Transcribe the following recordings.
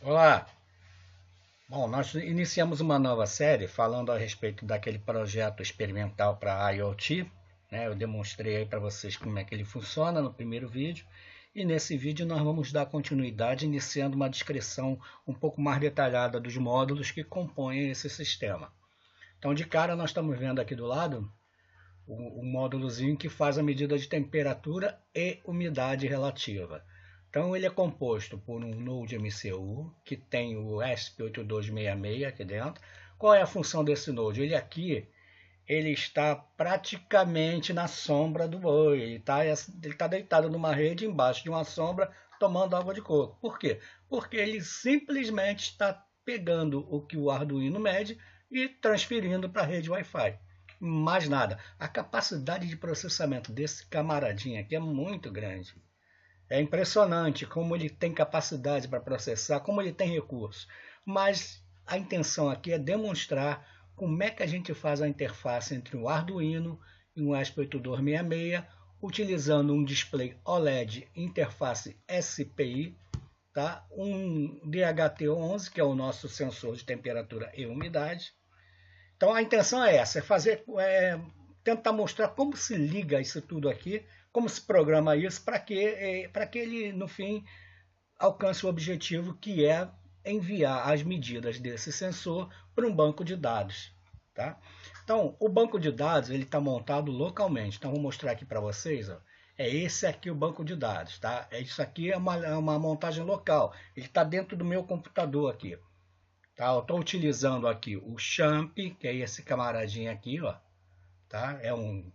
Olá! Bom, nós iniciamos uma nova série falando a respeito daquele projeto experimental para IoT, né? Eu demonstrei aí para vocês como é que ele funciona no primeiro vídeo, e nesse vídeo nós vamos dar continuidade iniciando uma descrição um pouco mais detalhada dos módulos que compõem esse sistema. Então, de cara, nós estamos vendo aqui do lado o módulozinho que faz a medida de temperatura e umidade relativa. Então ele é composto por um Node MCU, que tem o ESP8266 aqui dentro. Qual é a função desse Node? Ele está praticamente na sombra do boi. Ele está deitado numa rede embaixo de uma sombra, tomando água de coco. Por quê? Porque ele simplesmente está pegando o que o Arduino mede e transferindo para a rede Wi-Fi. Mais nada. A capacidade de processamento desse camaradinho aqui é muito grande. É impressionante como ele tem capacidade para processar, como ele tem recursos. Mas a intenção aqui é demonstrar como é que a gente faz a interface entre um Arduino e um ESP8266, utilizando um display OLED interface SPI, tá? Um DHT11, que é o nosso sensor de temperatura e umidade. Então a intenção é essa, tentar mostrar como se liga isso tudo aqui, como se programa isso para que ele, no fim, alcance o objetivo, que é enviar as medidas desse sensor para um banco de dados. Tá? Então, o banco de dados ele está montado localmente. Então, vou mostrar aqui para vocês. Ó. É esse aqui o banco de dados. Tá? Isso aqui é uma montagem local. Ele está dentro do meu computador aqui. Tá? Eu estou utilizando aqui o Champ, que é esse camaradinho aqui. Ó. Tá? É um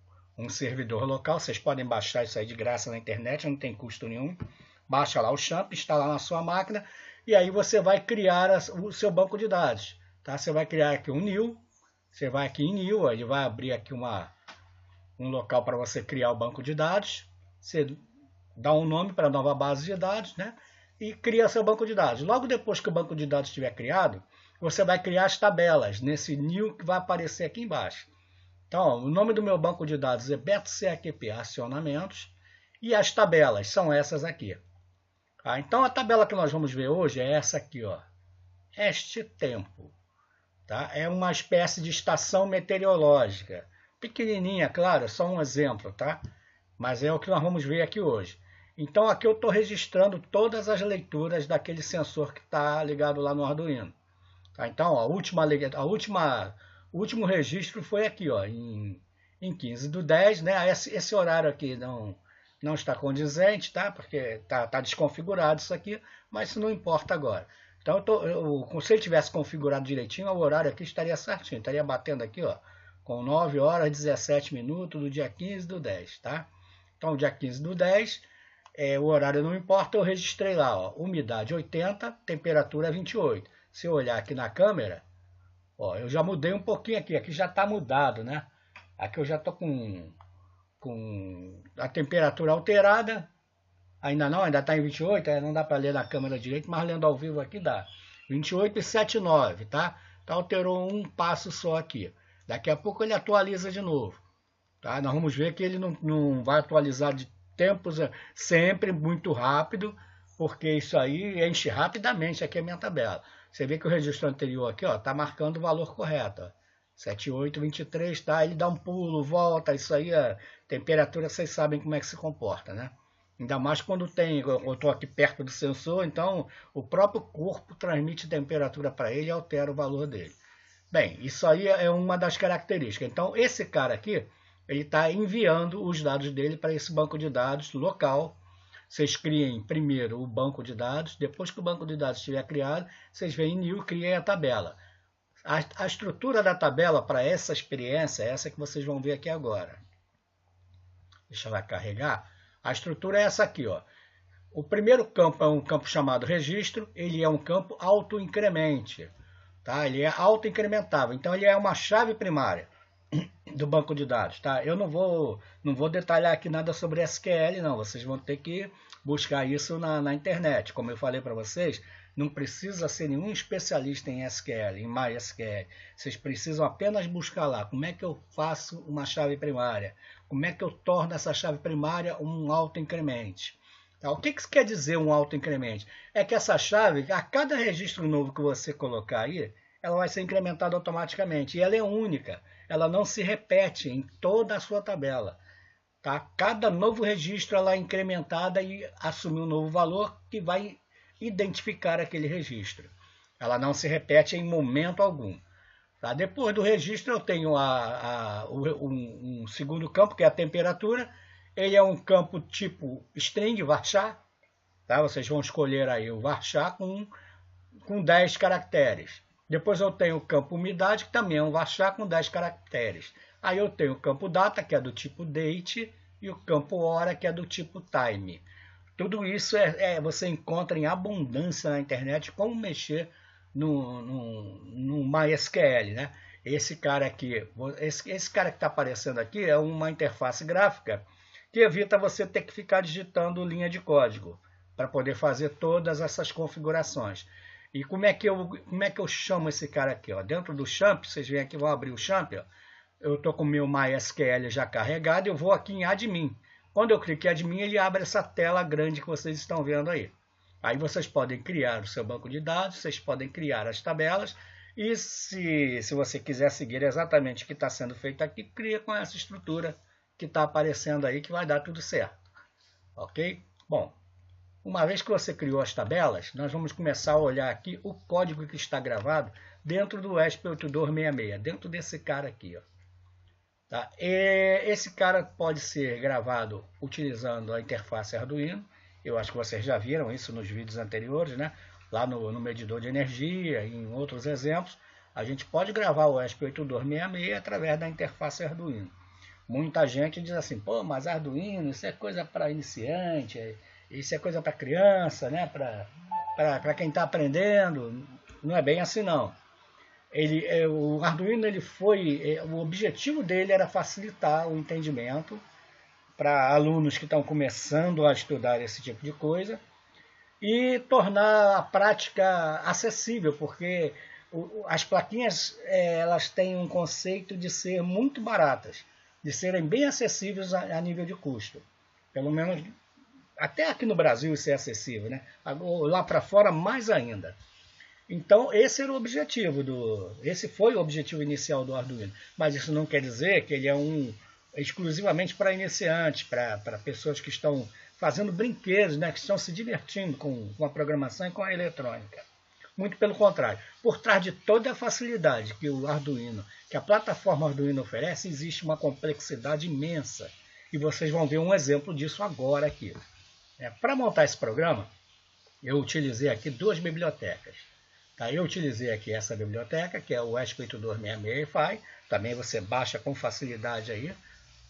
servidor local, vocês podem baixar isso aí de graça na internet, não tem custo nenhum. Baixa lá o Champ, instala na sua máquina e aí você vai criar o seu banco de dados. Tá? Você vai criar aqui um new, você vai aqui em new, ele vai abrir aqui um local para você criar o banco de dados. Você dá um nome para a nova base de dados, né? E cria seu banco de dados. Logo depois que o banco de dados estiver criado, você vai criar as tabelas nesse new que vai aparecer aqui embaixo. Então, o nome do meu banco de dados é BetoCAQP acionamentos e as tabelas são essas aqui. Tá? Então, a tabela que nós vamos ver hoje é essa aqui, ó. Este tempo. Tá? É uma espécie de estação meteorológica. Pequenininha, claro, é só um exemplo, tá? Mas é o que nós vamos ver aqui hoje. Então, aqui eu estou registrando todas as leituras daquele sensor que está ligado lá no Arduino. Tá? Então, o último registro foi aqui, ó, em 15/10, né? Esse horário aqui não está condizente, tá? Porque está desconfigurado isso aqui, mas isso não importa agora. Então, se ele tivesse configurado direitinho, o horário aqui estaria certinho, estaria batendo aqui, ó, com 9 horas e 17 minutos do dia 15/10, tá? Então, dia 15/10, o horário não importa, eu registrei lá, ó, umidade 80, temperatura 28. Se eu olhar aqui na câmera, ó, eu já mudei um pouquinho aqui já está mudado, né? Aqui eu já estou com a temperatura alterada, ainda está em 28, não dá para ler na câmera direito, mas lendo ao vivo aqui dá. 28,79, tá? Então alterou um passo só aqui. Daqui a pouco ele atualiza de novo, tá? Nós vamos ver que ele não vai atualizar de tempos sempre muito rápido, porque isso aí enche rapidamente aqui a minha tabela. Você vê que o registro anterior aqui está marcando o valor correto. 7823, tá? Ele dá um pulo, volta, isso aí, a temperatura, vocês sabem como é que se comporta, né? Ainda mais quando eu estou aqui perto do sensor, então o próprio corpo transmite temperatura para ele e altera o valor dele. Bem, isso aí é uma das características. Então, esse cara aqui, ele está enviando os dados dele para esse banco de dados local. Vocês criem primeiro o banco de dados, depois que o banco de dados estiver criado, vocês vêm em New e criem a tabela. A estrutura da tabela para essa experiência é essa que vocês vão ver aqui agora. Deixa ela carregar. A estrutura é essa aqui, ó. O primeiro campo é um campo chamado registro, ele é um campo autoincremente, tá? Ele é autoincrementável, então ele é uma chave primária do banco de dados, tá? Eu não vou detalhar aqui nada sobre SQL, não. Vocês vão ter que buscar isso na internet. Como eu falei para vocês, não precisa ser nenhum especialista em SQL, em MySQL. Vocês precisam apenas buscar lá como é que eu faço uma chave primária, como é que eu torno essa chave primária um autoincremente. Tá? O que quer dizer um autoincremente? É que essa chave, a cada registro novo que você colocar aí, ela vai ser incrementada automaticamente. E ela é única. Ela não se repete em toda a sua tabela. Tá? Cada novo registro ela é incrementada e assume um novo valor que vai identificar aquele registro. Ela não se repete em momento algum. Tá? Depois do registro eu tenho um segundo campo, que é a temperatura. Ele é um campo tipo string, varchar. Tá? Vocês vão escolher aí o varchar com 10 caracteres. Depois eu tenho o campo umidade, que também é um varchar com 10 caracteres. Aí eu tenho o campo data, que é do tipo date, e o campo hora, que é do tipo time. Tudo isso você encontra em abundância na internet, como mexer no MySQL, né? Esse cara aqui, esse cara que está aparecendo aqui é uma interface gráfica que evita você ter que ficar digitando linha de código para poder fazer todas essas configurações. E como é que eu chamo esse cara aqui? Ó? Dentro do champ, vocês veem aqui, vou abrir o champ, ó. Eu estou com o meu MySQL já carregado, eu vou aqui em admin. Quando eu clico em admin, ele abre essa tela grande que vocês estão vendo aí. Aí vocês podem criar o seu banco de dados, vocês podem criar as tabelas, e se você quiser seguir exatamente o que está sendo feito aqui, cria com essa estrutura que está aparecendo aí, que vai dar tudo certo. Ok? Bom, uma vez que você criou as tabelas, nós vamos começar a olhar aqui o código que está gravado dentro do ESP8266, dentro desse cara aqui. Ó. Tá? Esse cara pode ser gravado utilizando a interface Arduino. Eu acho que vocês já viram isso nos vídeos anteriores, né? Lá no medidor de energia, em outros exemplos. A gente pode gravar o ESP8266 através da interface Arduino. Muita gente diz assim, pô, mas Arduino, isso é coisa para iniciante, isso é coisa para criança, né? Para quem está aprendendo. Não é bem assim, não. O Arduino, o objetivo dele era facilitar o entendimento para alunos que estão começando a estudar esse tipo de coisa e tornar a prática acessível, porque as plaquinhas elas têm um conceito de ser muito baratas, de serem bem acessíveis a nível de custo. Pelo menos até aqui no Brasil isso é acessível, né? Lá para fora mais ainda. Então esse era o objetivo esse foi o objetivo inicial do Arduino, mas isso não quer dizer que ele é exclusivamente para iniciantes, para pessoas que estão fazendo brinquedos, né, que estão se divertindo com a programação e com a eletrônica. Muito pelo contrário, por trás de toda a facilidade que o Arduino, que a plataforma Arduino oferece, existe uma complexidade imensa. E vocês vão ver um exemplo disso agora aqui. Para montar esse programa, eu utilizei aqui duas bibliotecas. Tá? Eu utilizei aqui essa biblioteca, que é o ESP8266. Também você baixa com facilidade aí,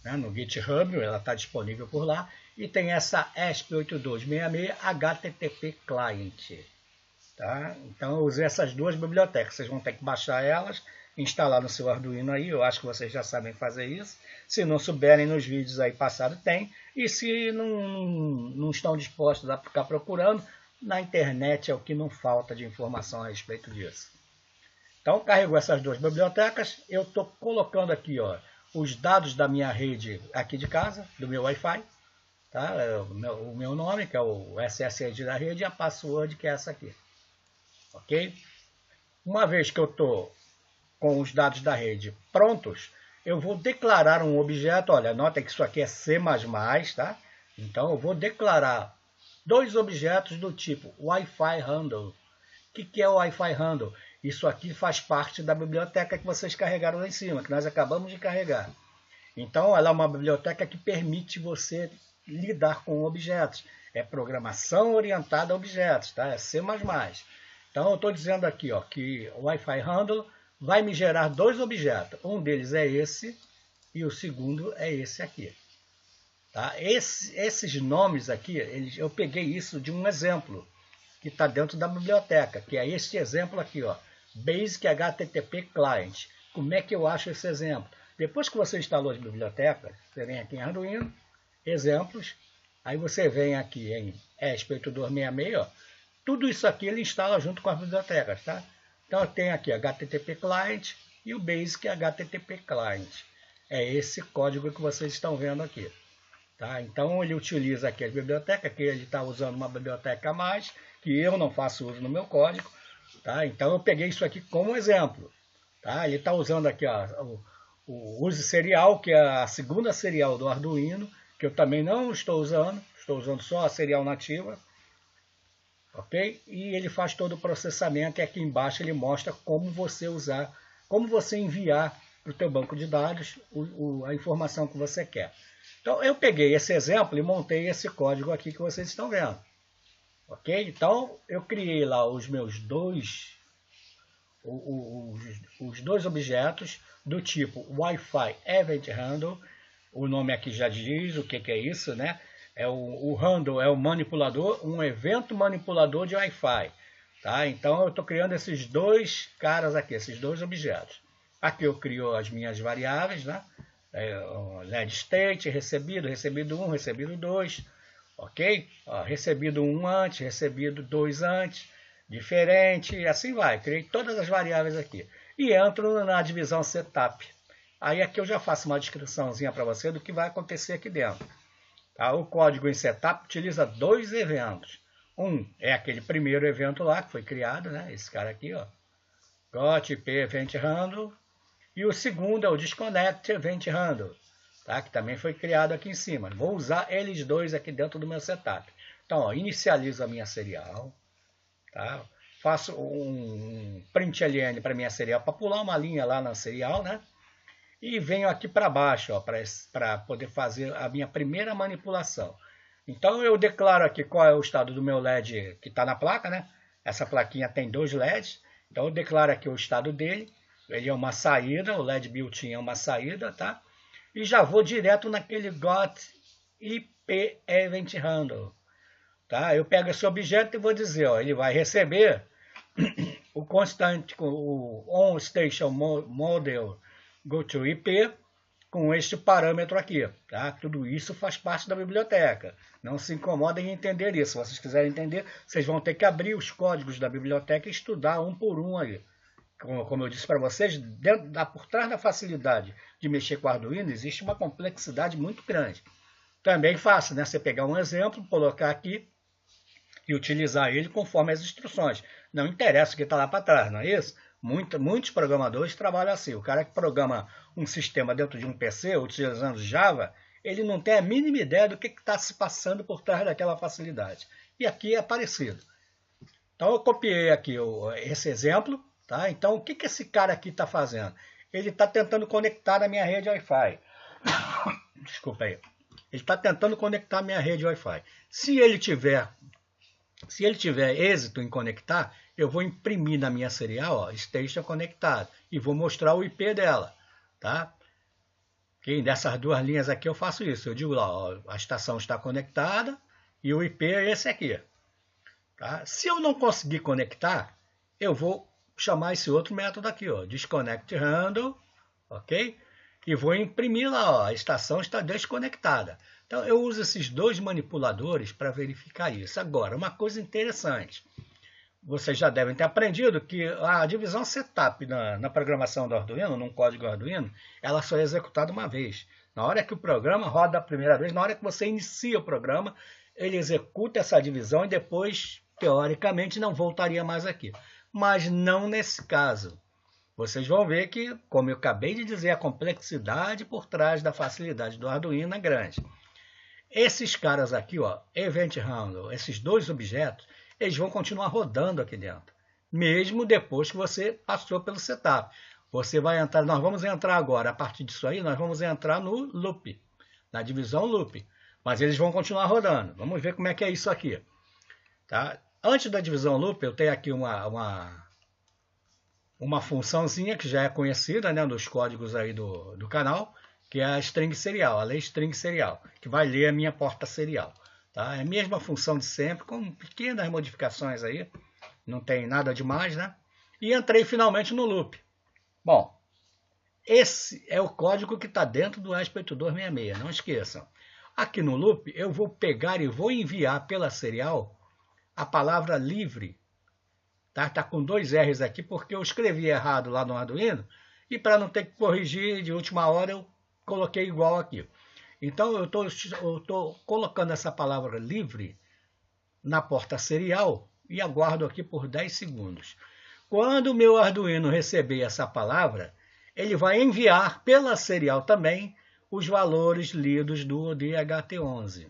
né, no GitHub, ela está disponível por lá. E tem essa ESP8266 HTTP Client. Tá? Então eu usei essas duas bibliotecas. Vocês vão ter que baixar elas, instalar no seu Arduino aí. Eu acho que vocês já sabem fazer isso. Se não souberem, nos vídeos aí passados tem. E se não estão dispostos a ficar procurando, na internet é o que não falta de informação a respeito disso. Então carregou essas duas bibliotecas. Eu estou colocando aqui, ó, os dados da minha rede aqui de casa, do meu Wi-Fi. Tá? O meu nome, que é o SSID da rede, e a password, que é essa aqui. Ok? Uma vez que eu estou com os dados da rede prontos, eu vou declarar um objeto. Olha, nota que isso aqui é C++, tá? Então eu vou declarar dois objetos do tipo Wi-Fi Handle. O que é o Wi-Fi Handle? Isso aqui faz parte da biblioteca que vocês carregaram lá em cima, que nós acabamos de carregar. Então ela é uma biblioteca que permite você lidar com objetos. É programação orientada a objetos, tá? É C++. Então eu estou dizendo aqui, ó, que o Wi-Fi Handle vai me gerar dois objetos. Um deles é esse e o segundo é esse aqui. Tá? Esses nomes aqui, eu peguei isso de um exemplo que está dentro da biblioteca, que é este exemplo aqui, ó, Basic HTTP Client. Como é que eu acho esse exemplo? Depois que você instalou as bibliotecas, você vem aqui em Arduino, exemplos, aí você vem aqui em ESP8266, ó, tudo isso aqui ele instala junto com as bibliotecas, tá? Então eu tenho aqui HTTP Client e o Basic HTTP Client. É esse código que vocês estão vendo aqui. Tá? Então ele utiliza aqui a biblioteca, que ele está usando uma biblioteca a mais, que eu não faço uso no meu código. Tá? Então eu peguei isso aqui como exemplo. Tá? Ele está usando aqui ó, o use serial, que é a segunda serial do Arduino, que eu também não estou usando só a serial nativa. Ok? E ele faz todo o processamento e aqui embaixo ele mostra como você usar, como você enviar para o teu banco de dados a informação que você quer. Então eu peguei esse exemplo e montei esse código aqui que vocês estão vendo. Ok? Então eu criei lá os meus dois objetos do tipo Wi-Fi Event Handle. O nome aqui já diz o que é isso, né? O handle é o manipulador, um evento manipulador de Wi-Fi. Tá? Então eu estou criando esses dois caras aqui, esses dois objetos. Aqui eu crio as minhas variáveis, né? LED state, recebido 1, recebido 2, ok? Recebido 1 antes, recebido 2 antes, diferente, e assim vai. Criei todas as variáveis aqui. E entro na divisão setup. Aí aqui eu já faço uma descriçãozinha para você do que vai acontecer aqui dentro. Tá? O código em setup utiliza dois eventos. Um é aquele primeiro evento lá que foi criado, né? Esse cara aqui, ó. Got IP Event Handle. E o segundo é o Disconnect Event Handle, tá? Que também foi criado aqui em cima. Vou usar eles dois aqui dentro do meu setup. Então, ó, inicializo a minha serial. Tá? Faço um print ln para minha serial, para pular uma linha lá na serial, né? E venho aqui para baixo, para poder fazer a minha primeira manipulação. Então eu declaro aqui qual é o estado do meu LED que está na placa, né? Essa plaquinha tem dois LEDs, então eu declaro aqui o estado dele. Ele é uma saída, o LED built-in é uma saída, tá? E já vou direto naquele Got IP Event Handle. Tá? Eu pego esse objeto e vou dizer, ó, ele vai receber o constante, o OnStation Model GoToIP com este parâmetro aqui. Tá? Tudo isso faz parte da biblioteca. Não se incomodem em entender isso. Se vocês quiserem entender, vocês vão ter que abrir os códigos da biblioteca e estudar um por um aí. Como eu disse para vocês, por trás da facilidade de mexer com o Arduino, existe uma complexidade muito grande. Também fácil, né? Você pegar um exemplo, colocar aqui e utilizar ele conforme as instruções. Não interessa o que está lá para trás, não é isso? Muitos programadores trabalham assim. O cara que programa um sistema dentro de um PC, utilizando Java, ele não tem a mínima ideia do que está se passando por trás daquela facilidade. E aqui é parecido. Então eu copiei aqui esse exemplo. Tá? Então, o que esse cara aqui está fazendo? Ele está tentando conectar na minha rede Wi-Fi. Desculpa aí. Ele está tentando conectar a minha rede Wi-Fi. Se ele tiver êxito em conectar, eu vou imprimir na minha serial, ó, Station conectado, e vou mostrar o IP dela. Tá? Okay? Dessas duas linhas aqui eu faço isso. Eu digo lá, ó, a estação está conectada e o IP é esse aqui. Tá? Se eu não conseguir conectar, eu vou chamar esse outro método aqui, ó, Disconnect Handle, ok? E vou imprimir lá, ó, a estação está desconectada. Então eu uso esses dois manipuladores para verificar isso. Agora, uma coisa interessante, vocês já devem ter aprendido que a divisão setup na programação do Arduino, num código Arduino, ela só é executada uma vez. Na hora que o programa roda a primeira vez, na hora que você inicia o programa, ele executa essa divisão e depois, teoricamente, não voltaria mais aqui. Mas não nesse caso. Vocês vão ver que, como eu acabei de dizer, a complexidade por trás da facilidade do Arduino é grande. Esses caras aqui, ó, Event Handle, esses dois objetos, eles vão continuar rodando aqui dentro, mesmo depois que você passou pelo setup. Você vai entrar, nós vamos entrar agora, a partir disso aí, nós vamos entrar no loop, na divisão loop. Mas eles vão continuar rodando. Vamos ver como é que é isso aqui. Tá? Antes da divisão loop, eu tenho aqui uma funçãozinha que já é conhecida, né, nos códigos aí do canal, que é a string serial, a lei string serial, que vai ler a minha porta serial. Tá? É a mesma função de sempre, com pequenas modificações aí, não tem nada demais, né? E entrei finalmente no loop. Bom, esse é o código que está dentro do ESP8266, não esqueçam. Aqui no loop, eu vou pegar e vou enviar pela serial a palavra livre. Tá com dois R's aqui, porque eu escrevi errado lá no Arduino, e para não ter que corrigir de última hora, eu coloquei igual aqui. Então eu estou colocando essa palavra livre na porta serial e aguardo aqui por 10 segundos. Quando o meu Arduino receber essa palavra, ele vai enviar pela serial também os valores lidos do DHT11.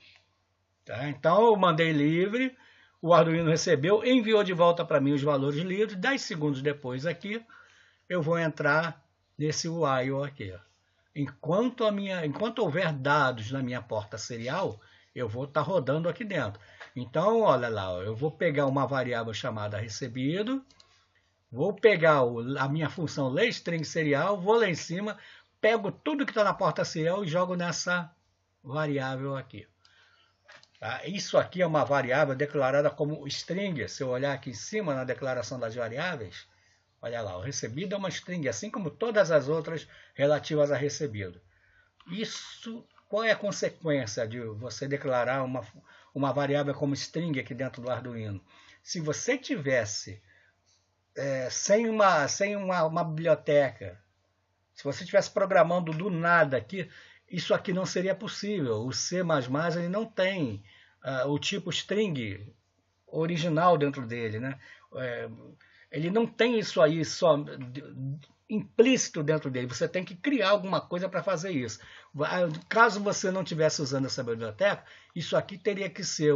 Tá? Então eu mandei livre, o Arduino recebeu, enviou de volta para mim os valores lidos. 10 segundos depois aqui, eu vou entrar nesse while aqui. Enquanto houver dados na minha porta serial, eu vou estar rodando aqui dentro. Então, olha lá, eu vou pegar uma variável chamada recebido, vou pegar a minha função LayString serial, vou lá em cima, pego tudo que está na porta serial e jogo nessa variável aqui. Tá? Isso aqui é uma variável declarada como string. Se eu olhar aqui em cima na declaração das variáveis, olha lá, o recebido é uma string, assim como todas as outras relativas a recebido. Isso, qual é a consequência de você declarar uma variável como string aqui dentro do Arduino? Se você tivesse sem uma biblioteca, se você estivesse programando do nada aqui, isso aqui não seria possível. O C++ ele não tem o tipo string original dentro dele, né? Ele não tem isso aí só implícito dentro dele. Você tem que criar alguma coisa para fazer isso. Caso você não estivesse usando essa biblioteca, isso aqui teria que ser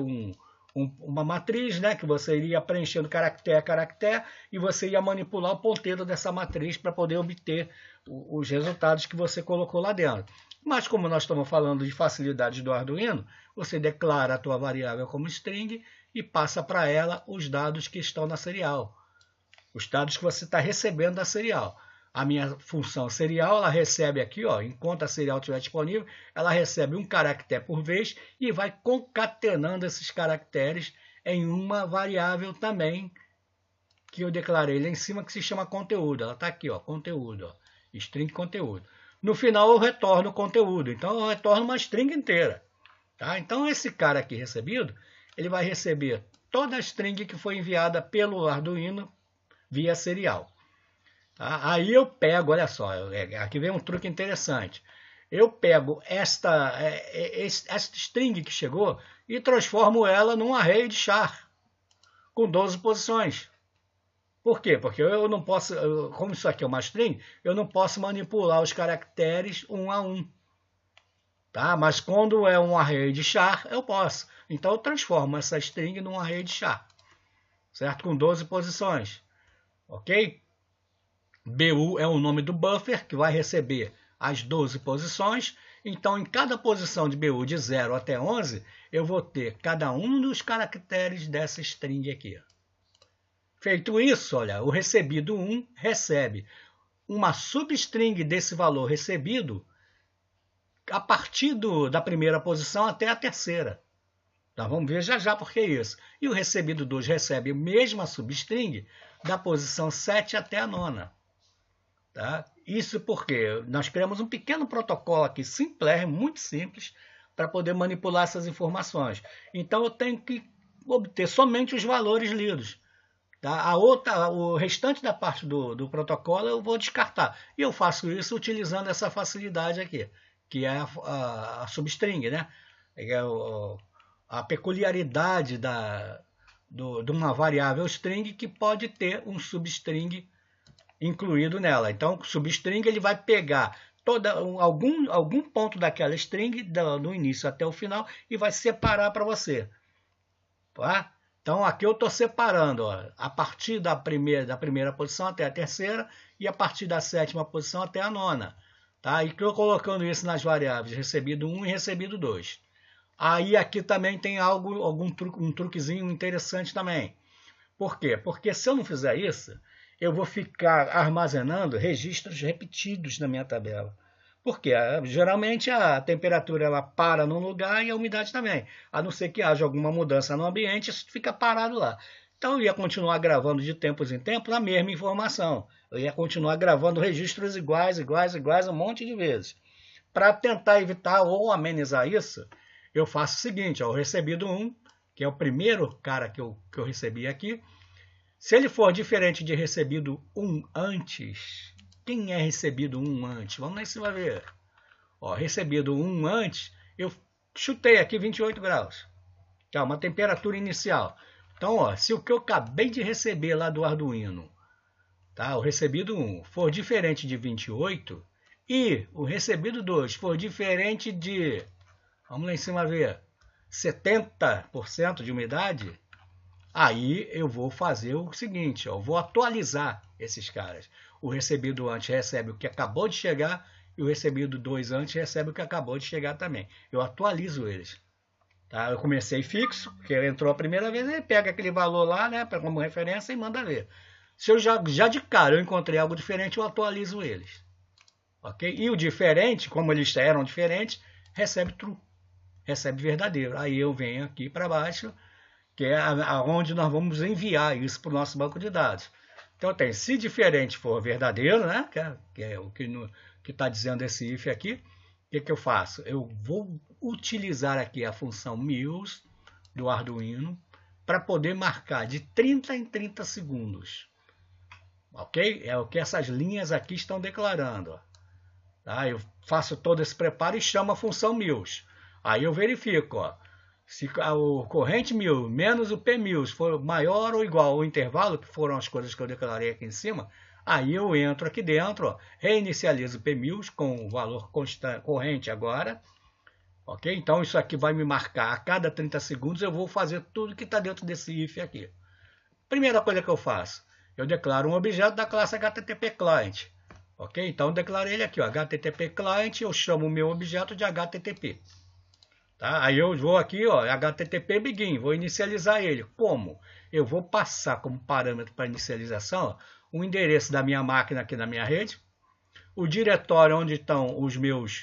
uma matriz, né, que você iria preenchendo caractere a caractere e você ia manipular o ponteiro dessa matriz para poder obter os resultados que você colocou lá dentro. Mas como nós estamos falando de facilidades do Arduino, você declara a tua variável como string e passa para ela os dados que estão na serial. Os dados que você está recebendo da serial. A minha função serial, ela recebe aqui, ó, enquanto a serial estiver disponível, ela recebe um caractere por vez e vai concatenando esses caracteres em uma variável também que eu declarei lá em cima, que se chama conteúdo. Ela está aqui, ó, conteúdo, ó, string conteúdo. No final eu retorno o conteúdo, então eu retorno uma string inteira. Tá? Então esse cara aqui recebido, ele vai receber toda a string que foi enviada pelo Arduino via serial. Tá? Aí eu pego, olha só, aqui vem um truque interessante. Eu pego esta string que chegou e transformo ela num array de char com 12 posições. Por quê? Porque eu não posso, como isso aqui é uma string, eu não posso manipular os caracteres um a um. Tá? Mas quando é um array de char, eu posso. Então eu transformo essa string num array de char, certo? Com 12 posições. Ok? BU é o nome do buffer que vai receber as 12 posições. Então, em cada posição de BU de 0 até 11, eu vou ter cada um dos caracteres dessa string aqui. Feito isso, olha, o recebido 1 recebe uma substring desse valor recebido a partir da primeira posição até a terceira. Então, vamos ver já já por que isso. E o recebido 2 recebe a mesma substring da posição 7 até a 9ª. Tá? Isso porque nós criamos um pequeno protocolo aqui, simples, muito simples, para poder manipular essas informações. Então eu tenho que obter somente os valores lidos. Tá? O restante da parte do protocolo eu vou descartar. E eu faço isso utilizando essa facilidade aqui, que é a substring, né? É a peculiaridade de uma variável string que pode ter um substring incluído nela. Então, o substring ele vai pegar algum ponto daquela string do início até o final e vai separar para você. Tá? Então, aqui eu estou separando, ó, a partir da primeira posição até a terceira e a partir da 7ª posição até a 9ª. Tá? E estou colocando isso nas variáveis recebido 1 e recebido 2. Aí aqui também tem um truquezinho interessante também. Por quê? Porque se eu não fizer isso, eu vou ficar armazenando registros repetidos na minha tabela. Por quê? Geralmente a temperatura ela para num lugar e a umidade também. A não ser que haja alguma mudança no ambiente, isso fica parado lá. Então eu ia continuar gravando de tempos em tempos a mesma informação. Eu ia continuar gravando registros iguais, um monte de vezes. Para tentar evitar ou amenizar isso, eu faço o seguinte, ó, o recebido 1, que é o primeiro cara que eu recebi aqui, se ele for diferente de recebido 1 antes, quem é recebido 1 antes? Vamos ver se vai ver. Ó, recebido 1 antes, Eu chutei aqui 28 graus. Tá, uma temperatura inicial. Então, ó, se o que eu acabei de receber lá do Arduino, tá, o recebido 1 for diferente de 28 e o recebido 2 for diferente de, vamos lá em cima ver, 70% de umidade, aí eu vou fazer o seguinte, ó, eu vou atualizar esses caras. O recebido antes recebe o que acabou de chegar e o recebido 2 antes recebe o que acabou de chegar também. Eu atualizo eles. Tá? Eu comecei fixo, porque ele entrou a primeira vez, ele pega aquele valor lá, né, como referência e manda ver. Se eu já de cara eu encontrei algo diferente, eu atualizo eles. Ok? E o diferente, como eles eram diferentes, recebe true, recebe verdadeiro. Aí eu venho aqui para baixo, que é aonde nós vamos enviar isso para o nosso banco de dados. Então tem, se diferente for verdadeiro, né, que é o que está dizendo esse if aqui, o que eu faço? Eu vou utilizar aqui a função MILS do Arduino para poder marcar de 30 em 30 segundos. Ok? É o que essas linhas aqui estão declarando. Tá? Eu faço todo esse preparo e chamo a função MILS. Aí eu verifico, ó, se o corrente 1000 menos o P1000 for maior ou igual ao intervalo, que foram as coisas que eu declarei aqui em cima, aí eu entro aqui dentro, ó, reinicializo o P1000 com o valor corrente agora. Ok? Então isso aqui vai me marcar a cada 30 segundos, eu vou fazer tudo que está dentro desse if aqui. Primeira coisa que eu faço, eu declaro um objeto da classe HTTP Client. Ok? Então eu declarei ele aqui, ó, HTTP Client, eu chamo o meu objeto de HTTP. Tá? Aí eu vou aqui, ó, HTTP Begin, vou inicializar ele. Como? Eu vou passar como parâmetro para inicialização, ó, o endereço da minha máquina aqui na minha rede, o diretório onde estão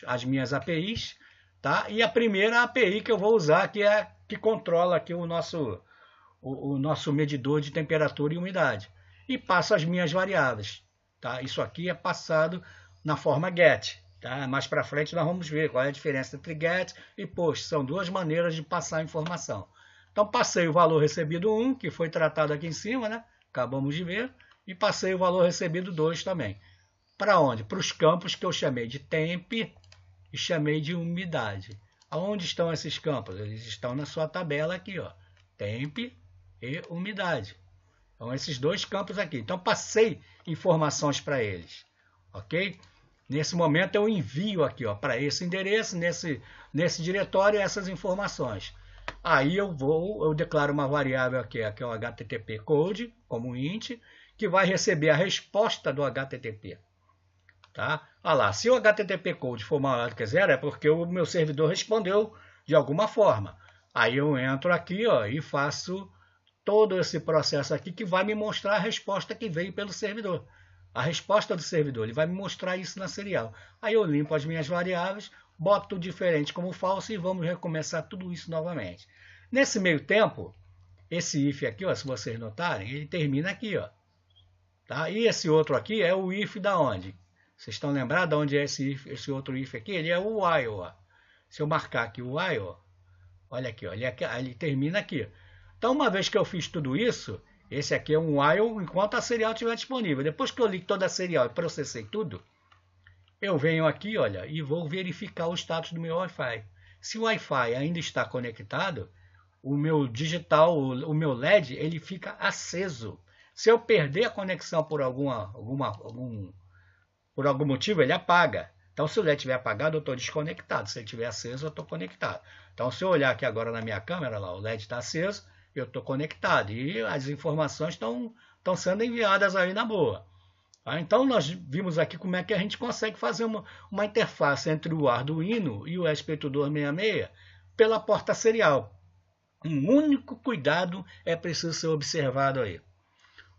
as minhas APIs, tá? E a primeira API que eu vou usar, que é que controla aqui o nosso medidor de temperatura e umidade. E passo as minhas variáveis. Tá? Isso aqui é passado na forma GET. Tá? Mais para frente nós vamos ver qual é a diferença entre GET e POST. São duas maneiras de passar a informação. Então passei o valor recebido 1, que foi tratado aqui em cima, né? Acabamos de ver. E passei o valor recebido 2 também. Para onde? Para os campos que eu chamei de temp e chamei de umidade. Aonde estão esses campos? Eles estão na sua tabela aqui, ó. Temp e umidade. Então, esses dois campos aqui. Então, passei informações para eles. Ok? Nesse momento, eu envio aqui, ó, para esse endereço, nesse diretório, essas informações. Aí eu declaro uma variável aqui, que é o HTTP code, como int, que vai receber a resposta do HTTP. Tá? Ah lá, se o HTTP code for maior do que 0, é porque o meu servidor respondeu de alguma forma. Aí eu entro aqui, ó, e faço todo esse processo aqui que vai me mostrar a resposta que veio pelo servidor. A resposta do servidor, ele vai me mostrar isso na serial. Aí eu limpo as minhas variáveis, boto tudo diferente como falso e vamos recomeçar tudo isso novamente. Nesse meio tempo, esse if aqui, ó, se vocês notarem, ele termina aqui, ó. Tá? E esse outro aqui é o if da onde? Vocês estão lembrados de onde é esse outro if aqui? Ele é o while. Ó. Se eu marcar aqui o while, ó, olha aqui, ó, ele termina aqui. Então, uma vez que eu fiz tudo isso, esse aqui é um while enquanto a serial estiver disponível. Depois que eu li toda a serial e processei tudo, eu venho aqui, olha, e vou verificar o status do meu Wi-Fi. Se o Wi-Fi ainda está conectado, o meu digital, o meu LED, ele fica aceso. Se eu perder a conexão por algum motivo, ele apaga. Então, se o LED estiver apagado, eu estou desconectado. Se ele estiver aceso, eu estou conectado. Então, se eu olhar aqui agora na minha câmera, lá, o LED está aceso, eu estou conectado. E as informações estão sendo enviadas aí na boa. Então, nós vimos aqui como é que a gente consegue fazer uma interface entre o Arduino e o ESP8266 pela porta serial. Um único cuidado é preciso ser observado aí.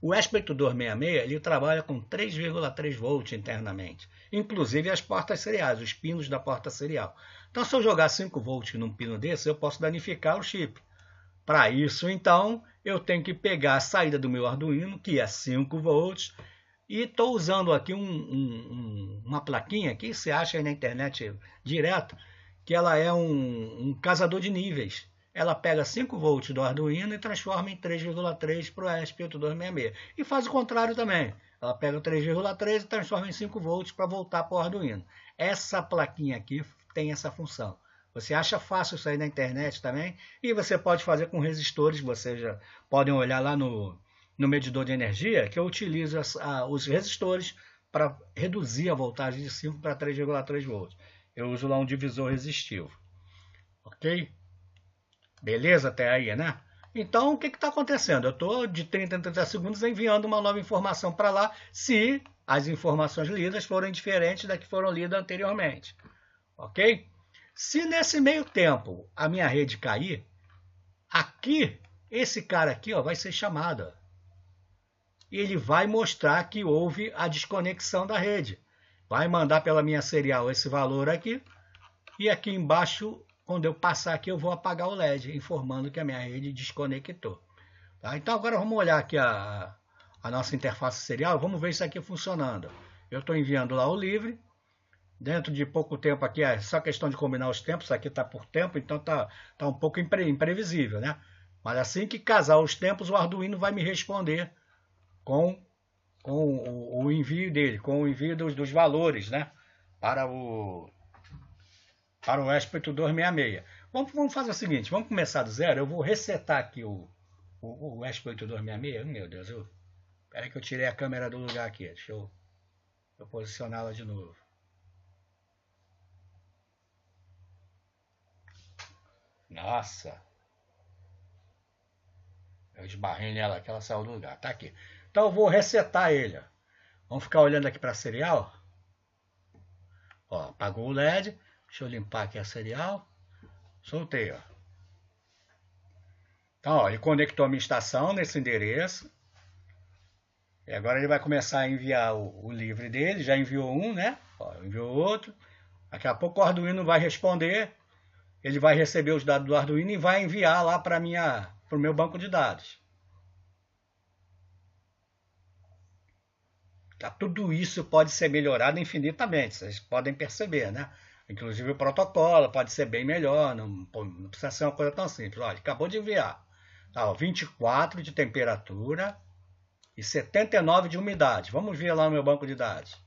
O ESP8266 ele trabalha com 3,3 volts internamente, inclusive as portas seriais, os pinos da porta serial. Então, se eu jogar 5 volts num pino desse, eu posso danificar o chip. Para isso, então, eu tenho que pegar a saída do meu Arduino, que é 5 volts, e estou usando aqui uma plaquinha que você acha aí na internet direto, que ela é um casador de níveis. Ela pega 5 volts do Arduino e transforma em 3,3 para o ESP8266. E faz o contrário também. Ela pega o 3,3 e transforma em 5 volts para voltar para o Arduino. Essa plaquinha aqui tem essa função. Você acha fácil isso aí na internet também. E você pode fazer com resistores. Vocês já podem olhar lá no medidor de energia, que eu utilizo os resistores para reduzir a voltagem de 5 para 3,3 volts. Eu uso lá um divisor resistivo. Ok? Beleza até aí, né? Então, o que está acontecendo? Eu estou de 30 em 30 segundos enviando uma nova informação para lá, se as informações lidas forem diferentes da que foram lidas anteriormente. Ok? Se nesse meio tempo a minha rede cair, aqui, esse cara aqui ó, vai ser chamado. E ele vai mostrar que houve a desconexão da rede. Vai mandar pela minha serial esse valor aqui. E aqui embaixo, quando eu passar aqui, eu vou apagar o LED, informando que a minha rede desconectou. Tá? Então agora vamos olhar aqui a nossa interface serial. Vamos ver isso aqui funcionando. Eu estou enviando lá o livre. Dentro de pouco tempo aqui, é só questão de combinar os tempos. Isso aqui está por tempo, então está um pouco imprevisível, né? Mas assim que casar os tempos, o Arduino vai me responder com o envio dele, com o envio dos valores, né? Para o ESP8266. Vamos fazer o seguinte, vamos começar do zero. Eu vou resetar aqui o ESP8266. Meu Deus, espera que eu tirei a câmera do lugar aqui. Deixa eu posicioná-la de novo. Nossa. Eu esbarrei nela aqui, ela saiu do lugar. Tá aqui. Então eu vou resetar ele. Vamos ficar olhando aqui para a serial. Ó, apagou o LED. Deixa eu limpar aqui a serial. Soltei, ó. Então, ó, ele conectou a minha estação nesse endereço. E agora ele vai começar a enviar o livre dele. Já enviou um, né? Ó, enviou outro. Daqui a pouco o Arduino vai responder. Ele vai receber os dados do Arduino e vai enviar lá para o meu banco de dados. Tá, tudo isso pode ser melhorado infinitamente, vocês podem perceber, né? Inclusive o protocolo pode ser bem melhor, não precisa ser uma coisa tão simples. Olha, acabou de enviar. Tá, ó, 24 de temperatura e 79 de umidade. Vamos ver lá no meu banco de dados.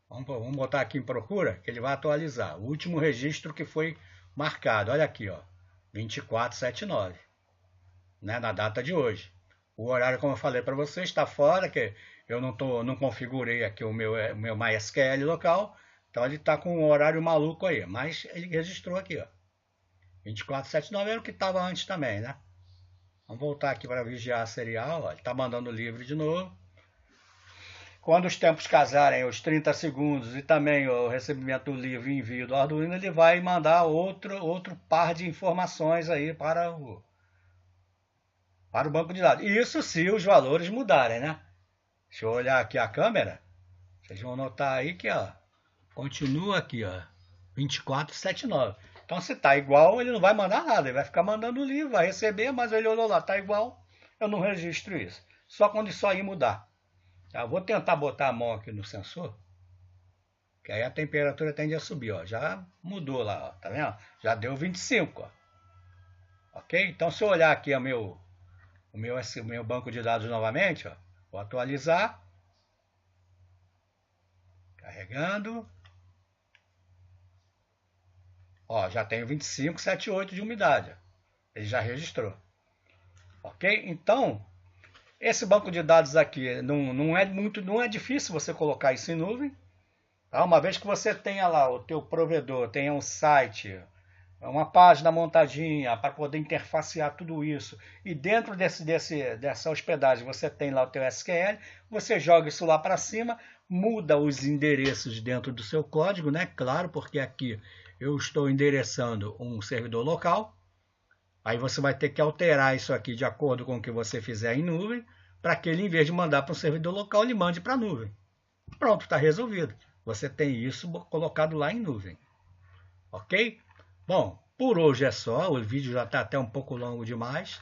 Vamos botar aqui em procura, que ele vai atualizar. O último registro que foi marcado, olha aqui, ó, 2479, né, na data de hoje. O horário, como eu falei para vocês, está fora, que eu não configurei aqui o meu MySQL local, então ele está com um horário maluco aí, mas ele registrou aqui, ó. 2479 era o que estava antes também, né? Vamos voltar aqui para vigiar a serial, ó. Ele está mandando o livre de novo. Quando os tempos casarem, os 30 segundos e também o recebimento do livre e envio do Arduino, ele vai mandar outro par de informações aí para o banco de dados. Isso se os valores mudarem, né? Deixa eu olhar aqui a câmera. Vocês vão notar aí que ó, continua aqui, ó, 2479. Então se tá igual, ele não vai mandar nada. Ele vai ficar mandando o livro, vai receber, mas ele olhou lá, tá igual. Eu não registro isso. Só quando isso aí mudar. Tá? Eu vou tentar botar a mão aqui no sensor. Que aí a temperatura tende a subir, ó. Já mudou lá, ó, tá vendo? Já deu 25, ó. Ok? Então se eu olhar aqui o meu banco de dados novamente, ó. Vou atualizar. Carregando. Ó, já tenho 25,78 de umidade. Ele já registrou. Ok? Então, esse banco de dados aqui não é difícil você colocar isso em nuvem. Tá? Uma vez que você tenha lá o teu provedor, tenha um site, uma página montadinha para poder interfacear tudo isso. E dentro dessa hospedagem você tem lá o teu SQL, você joga isso lá para cima, muda os endereços dentro do seu código, né? Claro, porque aqui eu estou endereçando um servidor local. Aí você vai ter que alterar isso aqui de acordo com o que você fizer em nuvem, para que ele, em vez de mandar para um servidor local, ele mande para a nuvem. Pronto, está resolvido. Você tem isso colocado lá em nuvem. Ok? Bom, por hoje é só. O vídeo já está até um pouco longo demais.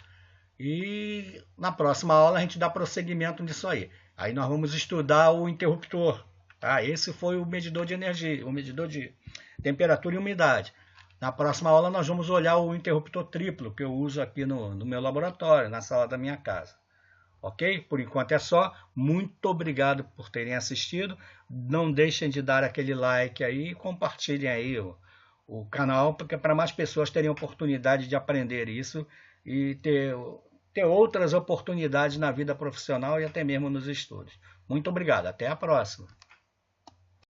E na próxima aula a gente dá prosseguimento nisso aí. Aí nós vamos estudar o interruptor. Tá? Esse foi o medidor de energia, o medidor de temperatura e umidade. Na próxima aula nós vamos olhar o interruptor triplo que eu uso aqui no meu laboratório, na sala da minha casa. Ok? Por enquanto é só. Muito obrigado por terem assistido. Não deixem de dar aquele like aí e compartilhem aí o canal, porque para mais pessoas terem oportunidade de aprender isso e ter outras oportunidades na vida profissional e até mesmo nos estudos. Muito obrigado, até a próxima.